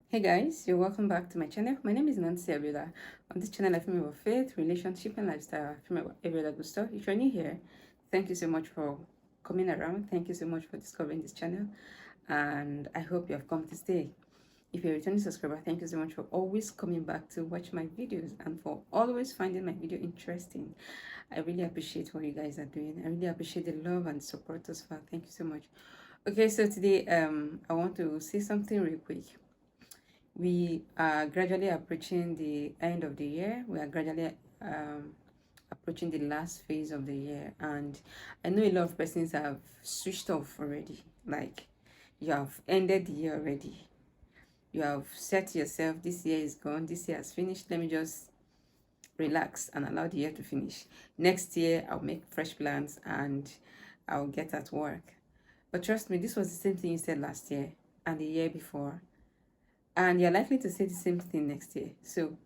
Hey guys, you're welcome back to my channel. My name is Nancy Abiola. On this channel, I film about faith, relationship, and lifestyle. I film about every other good stuff. If you're new here, thank you so much for coming around. Thank you so much for discovering this channel, and I hope you have come to stay. If you're a returning subscriber, thank you so much for always coming back to watch my videos and for always finding my video interesting. I really appreciate what you guys are doing. I really appreciate the love and support as far. Thank you so much. Okay, so today I want to say something real quick. We are gradually approaching the end of the year. We are gradually approaching the last phase of the year, and I know a lot of persons have switched off already. Like, you have ended the year already. You have said to yourself, this year is gone, this year has finished, let me just relax and allow the year to finish. Next year I'll make fresh plans and I'll get at work. But trust me, this was the same thing you said last year and the year before, and you're likely to say the same thing next year. So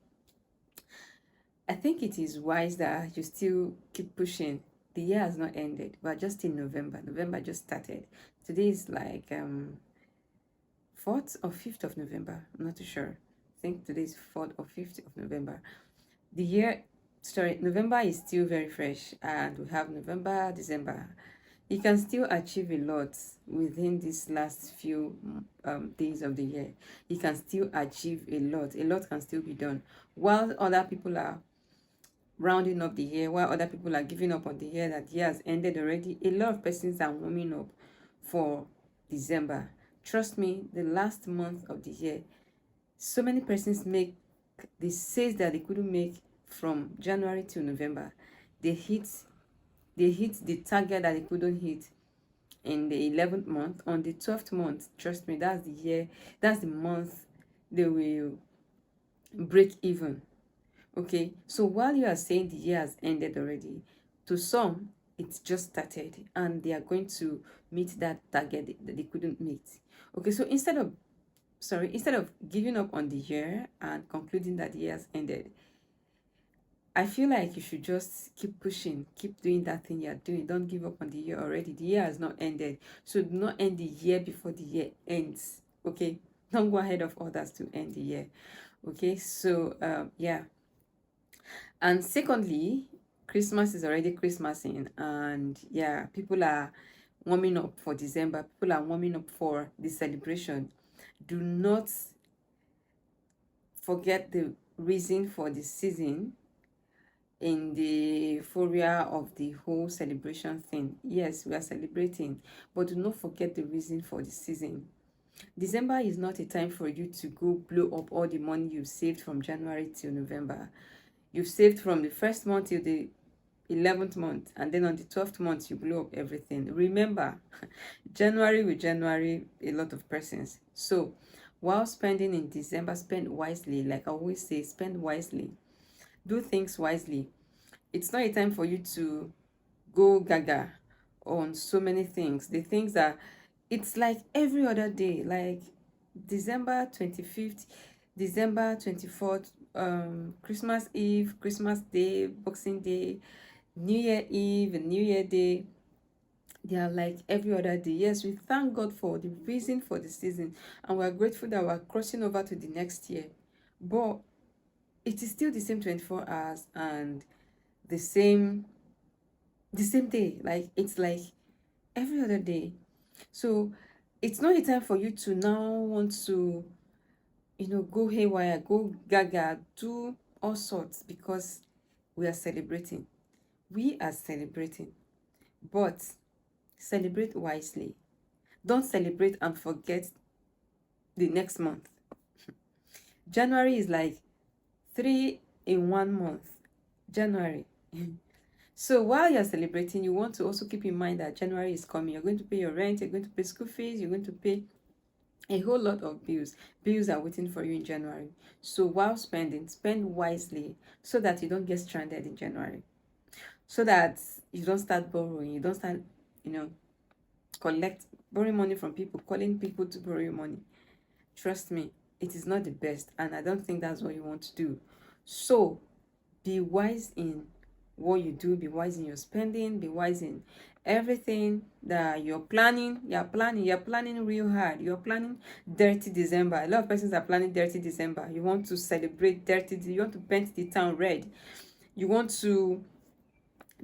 I think it is wise that you still keep pushing. The year has not ended. We're just in November. November just started. Today is like 4th or 5th of November. I'm not too sure. I think today is 4th or 5th of November. The year, sorry, November is still very fresh, and we have November, December. You can still achieve a lot within these last few days of the year. You can still achieve a lot. A lot can still be done. While other people are rounding up the year, while other people are giving up on the year, that year has ended already, a lot of persons are warming up for December. Trust me, the last month of the year, so many persons make the sales that they couldn't make from January to November. They hit the target that they couldn't hit in the 11th month. On the 12th month, trust me, that's the year, that's the month they will break even. Okay, so while you are saying the year has ended already, to some it's just started and they are going to meet that target that they couldn't meet. Okay, so instead of giving up on the year and concluding that the year has ended, I feel like you should just keep pushing, keep doing that thing you're doing. Don't give up on the year already. The year has not ended. So do not end the year before the year ends. Okay? Don't go ahead of others to end the year. Okay? So yeah. And secondly, Christmas is already Christmasing, and yeah, people are warming up for December. People are warming up for the celebration. Do not forget the reason for the season in the euphoria of the whole celebration thing. Yes, we are celebrating, but do not forget the reason for the season. December is not a time for you to go blow up all the money you've saved from January till November. You've saved from the first month till the 11th month, and then on the 12th month you blow up everything. Remember, January with January, a lot of persons. So while spending in December, spend wisely. Like I always say, spend wisely. Do things wisely. It's not a time for you to go gaga on so many things. The things that it's like every other day, like December 25th, December 24th, Christmas Eve, Christmas Day, Boxing Day, New Year Eve, and New Year Day. They are like every other day. Yes, we thank God for the reason for the season, and we're grateful that we're crossing over to the next year. But it is still the same 24 hours and the same day. Like it's like every other day. So it's not a time for you to now want to, go haywire, go gaga, do all sorts, because we are celebrating. We are celebrating. But celebrate wisely. Don't celebrate and forget the next month. January is like 3 in 1 month. January. So while you're celebrating, you want to also keep in mind that January is coming. You're going to pay your rent, you're going to pay school fees, you're going to pay a whole lot of bills. Bills are waiting for you in January. So while spending, spend wisely so that you don't get stranded in January. So that you don't start borrowing, you don't start, you know, borrowing money from people, calling people to borrow your money. Trust me, it is not the best, and I don't think that's what you want to do. So be wise in what you do. Be wise in your spending. Be wise in everything that you're planning. You're planning real hard. You're planning dirty December. A lot of persons are planning dirty December. You want to celebrate dirty. You want to paint the town red. You want to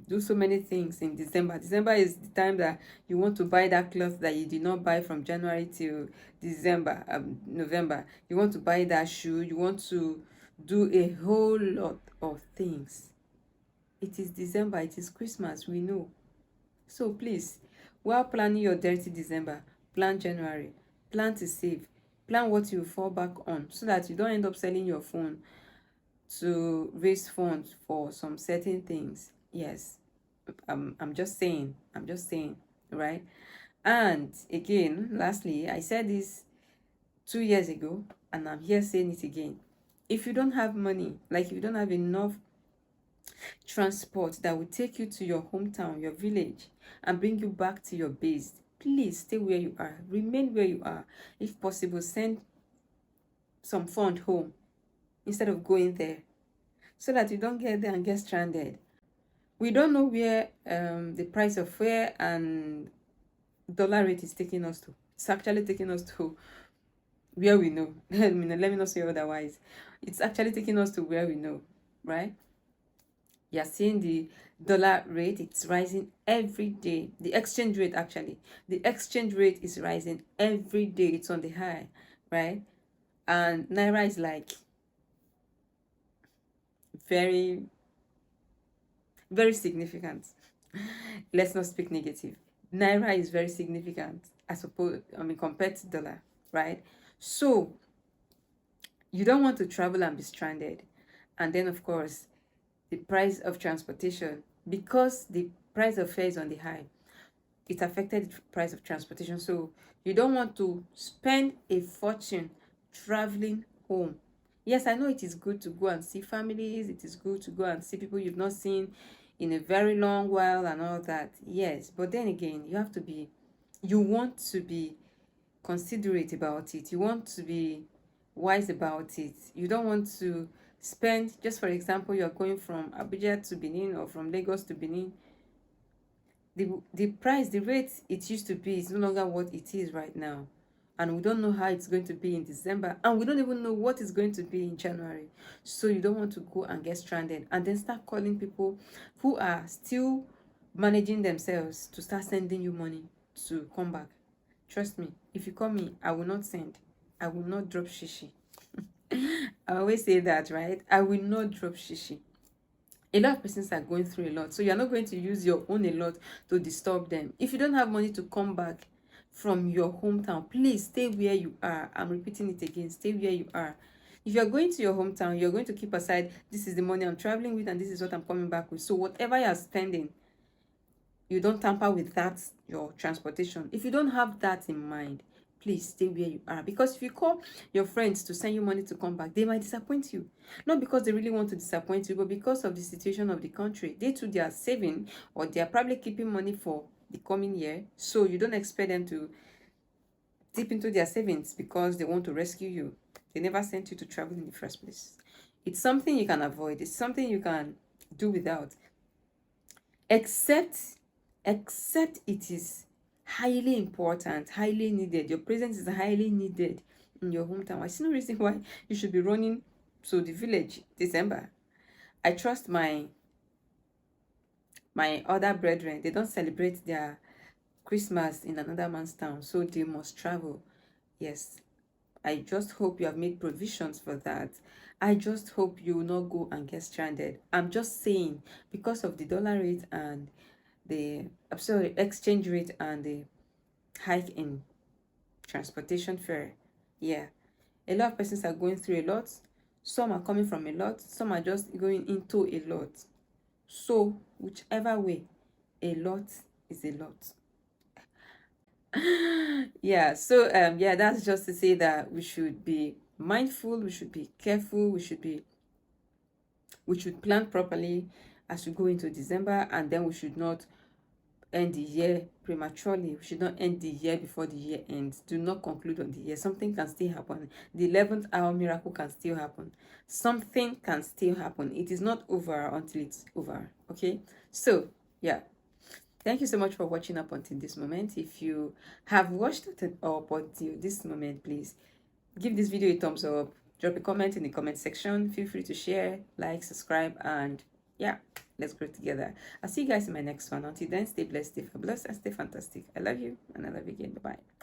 do so many things in December. December is the time that you want to buy that cloth that you did not buy from January till December, November. You want to buy that shoe. You want to do a whole lot of things. It is December. It is Christmas. We know. So please, while planning your dirty December, plan January. Plan to save. Plan what you fall back on so that you don't end up selling your phone to raise funds for some certain things. Yes, I'm just saying, right? And again, lastly, I said this 2 years ago, and I'm here saying it again. If you don't have money, like if you don't have enough transport that will take you to your hometown, your village, and bring you back to your base, please stay where you are. Remain where you are. If possible, send some fund home instead of going there, so that you don't get there and get stranded. We don't know where the price of fare and dollar rate is taking us to. It's actually taking us to where we know. Let me not say otherwise. It's actually taking us to where we know, right? You're seeing the dollar rate, it's rising every day. The exchange rate, actually, the exchange rate is rising every day. It's on the high, right? And Naira is like very, very significant. Let's not speak negative. Naira is very significant compared to dollar, right? So you don't want to travel and be stranded. And then of course, the price of transportation, because the price of fare is on the high, it affected the price of transportation. So you don't want to spend a fortune traveling home. Yes, I know it is good to go and see families. It is good to go and see people you've not seen in a very long while and all that. Yes, but then again, you want to be considerate about it. You want to be wise about it. You don't want to spend, just for example, you're going from Abuja to Benin or from Lagos to Benin. The price, the rate it used to be is no longer what it is right now. And we don't know how it's going to be in December. And we don't even know what it's going to be in January. So you don't want to go and get stranded and then start calling people who are still managing themselves to start sending you money to come back. Trust me, if you call me, I will not send. I will not drop shishi. I always say that, right? I will not drop shishi. A lot of persons are going through a lot, so you're not going to use your own a lot to disturb them. If you don't have money to come back from your hometown, please stay where you are. I'm repeating it again, stay where you are. If you're going to your hometown, you're going to keep aside, this is the money I'm traveling with and this is what I'm coming back with. So whatever you're spending, you don't tamper with that, your transportation. If you don't have that in mind, please stay where you are. Because if you call your friends to send you money to come back, they might disappoint you. Not because they really want to disappoint you, but because of the situation of the country. They are saving, or they are probably keeping money for the coming year. So you don't expect them to dip into their savings because they want to rescue you. They never sent you to travel in the first place. It's something you can avoid. It's something you can do without. Except it is highly important, highly needed. Your presence is highly needed in your hometown. I see no reason why you should be running to the village December. I trust my other brethren. They don't celebrate their Christmas in another man's town, so they must travel. Yes, I just hope you have made provisions for that. I just hope you will not go and get stranded. I'm just saying, because of the dollar rate and the exchange rate and the hike in transportation fare. Yeah, a lot of persons are going through a lot. Some are coming from a lot. Some are just going into a lot. So whichever way, a lot is a lot. Yeah, so yeah, that's just to say that we should be mindful, we should be careful, we should plan properly as we go into December, and then we should not end the year prematurely. We should not end the year before the year ends. Do not conclude on the year. Something can still happen. The 11th hour miracle can still happen. Something can still happen. It is not over until it's over. Okay? So, yeah. Thank you so much for watching up until this moment. If you have watched it up until this moment, please give this video a thumbs up. Drop a comment in the comment section. Feel free to share, like, subscribe, and yeah, let's grow together. I'll see you guys in my next one. Until then, stay blessed, stay fabulous, and stay fantastic. I love you, and I love you again. Bye-bye.